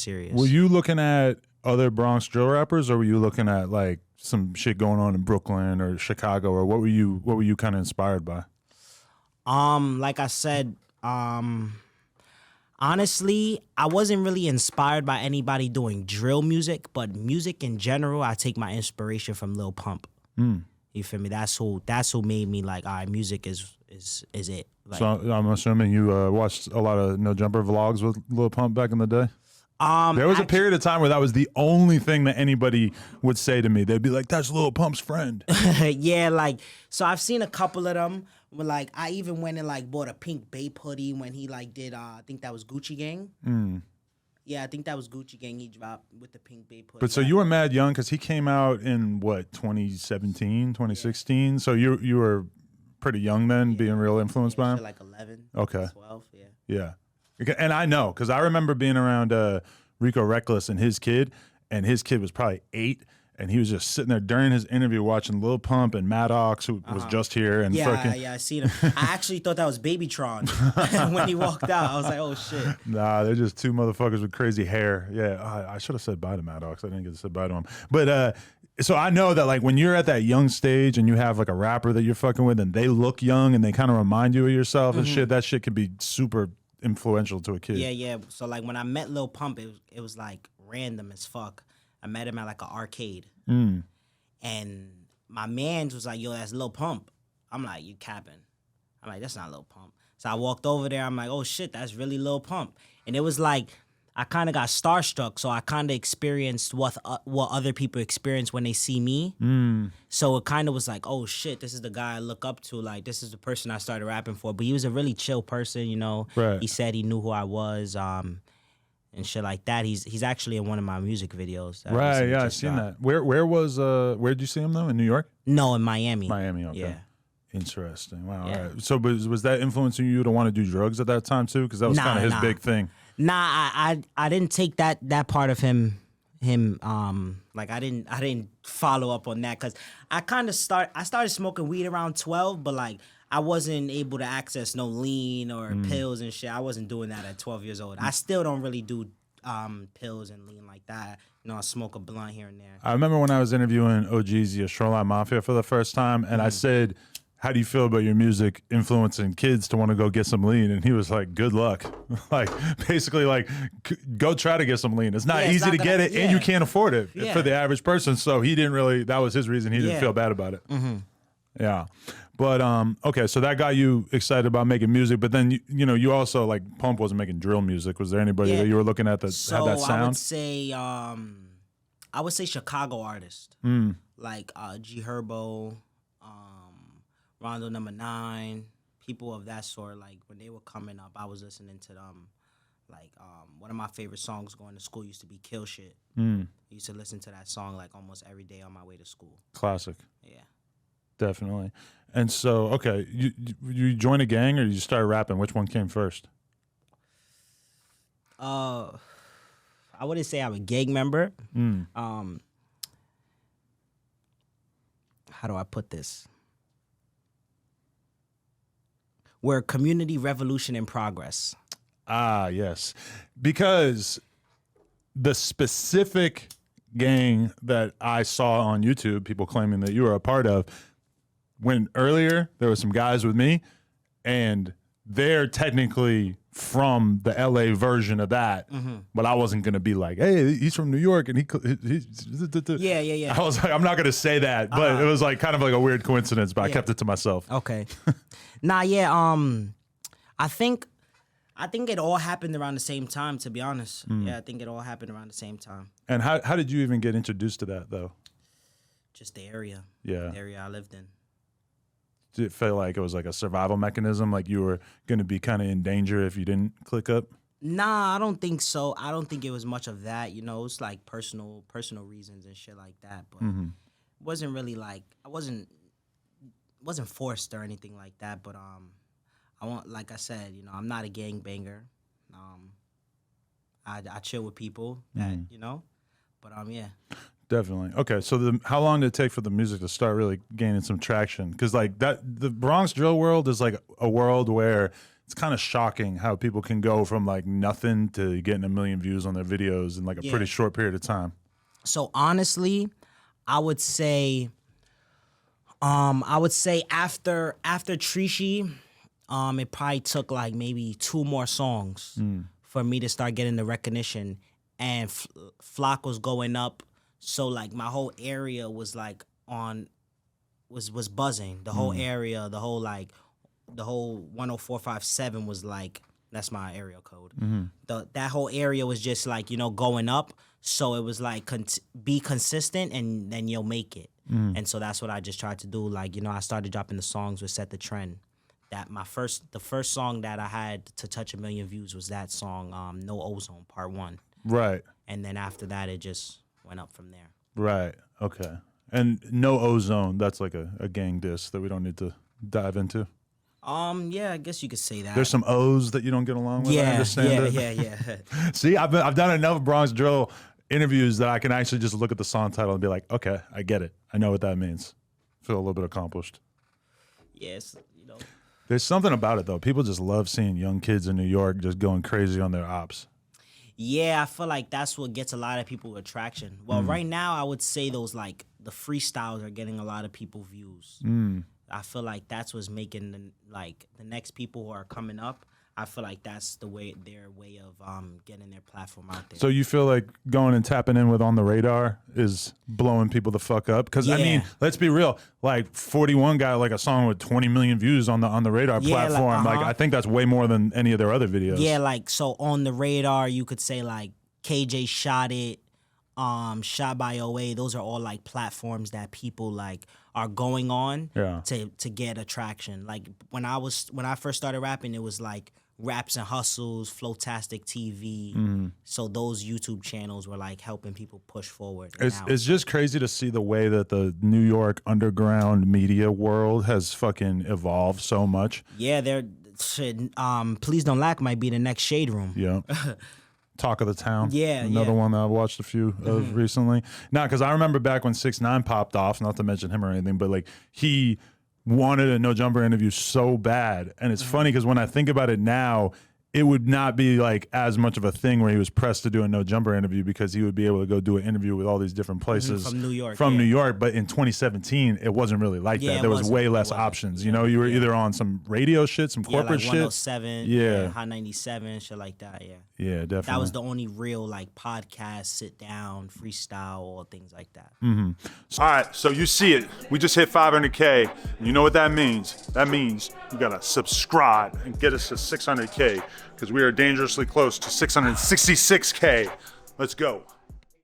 serious. Were you looking at other Bronx drill rappers, or were you looking at like some shit going on in Brooklyn or Chicago, or what were you kind of inspired by? Like I said, honestly, I wasn't really inspired by anybody doing drill music, but music in general, I take my inspiration from Lil Pump. You feel me? That's who made me like, all right, music is it. Like, So I'm assuming you watched a lot of No Jumper vlogs with Lil Pump back in the day? There was a period of time where that was the only thing that anybody would say to me. They'd be like, that's Lil Pump's friend. Yeah, like, so I've seen a couple of them. Where, like, I even went and like bought a pink Bape hoodie when he like did, I think that was Gucci Gang. Yeah, I think that was Gucci Gang he dropped with the pink Bape hoodie. But so you were mad young because he came out in what, 2017, 2016? Yeah. So you were pretty young then, being real influenced by him? Like 11, okay. 12, yeah. Yeah. And I know, because I remember being around Rico Reckless and his kid was probably 8, and he was just sitting there during his interview watching Lil Pump and Maddox, who was just here. And yeah, I seen him. I actually thought that was Babytron when he walked out. I was like, oh, shit. Nah, they're just two motherfuckers with crazy hair. Yeah, I should have said bye to Maddox. I didn't get to say bye to him. But so I know that like when you're at that young stage and you have like a rapper that you're fucking with and they look young and they kind of remind you of yourself and shit, that shit can be super influential to a kid. Yeah. So like when I met Lil Pump, it was like random as fuck. I met him at like an arcade, and my man's was like, "Yo, that's Lil Pump." I'm like, "You capping?" I'm like, "That's not Lil Pump." So I walked over there. I'm like, "Oh shit, that's really Lil Pump." And it was like I kind of got starstruck, so I kind of experienced what other people experience when they see me. So it kind of was like, "Oh shit, this is the guy I look up to. Like this is the person I started rapping for." But he was a really chill person, you know. Right. He said he knew who I was. And shit like that. He's actually in one of my music videos. Right, yeah, I've seen that. Where'd you see him though? In New York? No, in Miami. Miami, okay. Yeah. Interesting. Wow. Yeah. All right. So was that influencing you to want to do drugs at that time too? Because that was kind of his big thing. Nah, I didn't take that part of him like I didn't follow up on that because I started smoking weed around 12, but like I wasn't able to access no lean or pills and shit. I wasn't doing that at 12 years old. I still don't really do pills and lean like that. You know, I smoke a blunt here and there. I remember when I was interviewing OGZ, Shoreline Mafia, for the first time, and I said, how do you feel about your music influencing kids to want to go get some lean? And he was like, good luck. Like, basically, like, go try to get some lean. It's not easy to get it, and you can't afford it for the average person. So he didn't really, that was his reason. He didn't feel bad about it. Yeah. But, okay, so that got you excited about making music. But then, you also, like, Pump wasn't making drill music. Was there anybody that you were looking at that had that sound? I would say Chicago artists. Like G Herbo, Rondo Number 9, people of that sort. Like, when they were coming up, I was listening to them. Like, one of my favorite songs going to school used to be Kill Shit. I used to listen to that song, like, almost every day on my way to school. Classic. Yeah. Definitely. And so, okay, you joined a gang or you started rapping? Which one came first? I wouldn't say I'm a gang member. How do I put this? We're a community revolution in progress. Ah, yes. Because the specific gang that I saw on YouTube, people claiming that you were a part of, when earlier there were some guys with me, and they're technically from the LA version of that, but I wasn't gonna be like, hey, he's from New York, and Yeah. I was like, I'm not gonna say that, but it was like kind of like a weird coincidence, but I kept it to myself. Okay. Nah, yeah. I think it all happened around the same time. To be honest, yeah, I think it all happened around the same time. And how did you even get introduced to that though? Just the area. Yeah. The area I lived in. Did it feel like it was like a survival mechanism, like you were going to be kind of in danger if you didn't click up? Nah, I don't think so. I don't think it was much of that. You know, it's like personal reasons and shit like that. But it wasn't really like I wasn't forced or anything like that. But like I said, you know, I'm not a gangbanger. I chill with people that But yeah. Definitely. Okay, so how long did it take for the music to start really gaining some traction? Because like that, the Bronx drill world is like a world where it's kind of shocking how people can go from like nothing to getting 1 million views on their videos in like a pretty short period of time. So honestly, I would say after Trishi, it probably took like maybe 2 more songs for me to start getting the recognition, and Flock was going up, so like my whole area was like was buzzing. The whole area, the whole 10457 was like, that's my area code. That whole area was just like, you know, going up. So it was like be consistent and then you'll make it. And so that's what I just tried to do. Like, you know, I started dropping the songs which set the trend. That the first song that I had to touch 1 million views was that song, No Ozone, Part 1. Right. And then after that, it just went up from there. Right. Okay. And No Ozone, that's like a gang diss that we don't need to dive into. Yeah, I guess you could say that. There's some O's that you don't get along with. I understand yeah. See, I've done enough Bronx Drill interviews that I can actually just look at the song title and be like, okay, I get it. I know what that means. Feel a little bit accomplished. Yes, you know. There's something about it though. People just love seeing young kids in New York just going crazy on their ops. Yeah, I feel like that's what gets a lot of people attraction. Well, right now I would say those like the freestyles are getting a lot of people views. I feel like that's what's making the next people who are coming up. I feel like that's their way of getting their platform out there. So you feel like going and tapping in with On the Radar is blowing people the fuck up? Because I mean, let's be real. Like 41 got like a song with 20 million views on the Radar platform. Like I think that's way more than any of their other videos. Yeah, like so On the Radar, you could say like KJ Shot It, Shot by OA. Those are all like platforms that people like are going on to get attraction. Like when I first started rapping, it was like Raps and Hustles, Flowtastic TV. So those YouTube channels were like helping people push forward. It's just crazy to see the way that the New York underground media world has fucking evolved so much. Yeah, Please Don't Lack might be the next Shade Room. Yeah. Talk of the Town. Yeah, Another one that I watched a few of recently. Now, because I remember back when 6ix9ine popped off, not to mention him or anything, but like he wanted a No Jumper interview so bad. And it's funny because when I think about it now, it would not be like as much of a thing where he was pressed to do a No Jumper interview because he would be able to go do an interview with all these different places from New York. New York. But in 2017, it wasn't really like that. There was way less options. You know, you were either on some radio shit, some corporate like 107, shit. Hot 97, shit like that. Yeah. Yeah, definitely. That was the only real like podcast, sit down, freestyle, all things like that. All right, so you see it. We just hit 500K. You know what that means? That means you gotta subscribe and get us to 600K because we are dangerously close to 666K. Let's go.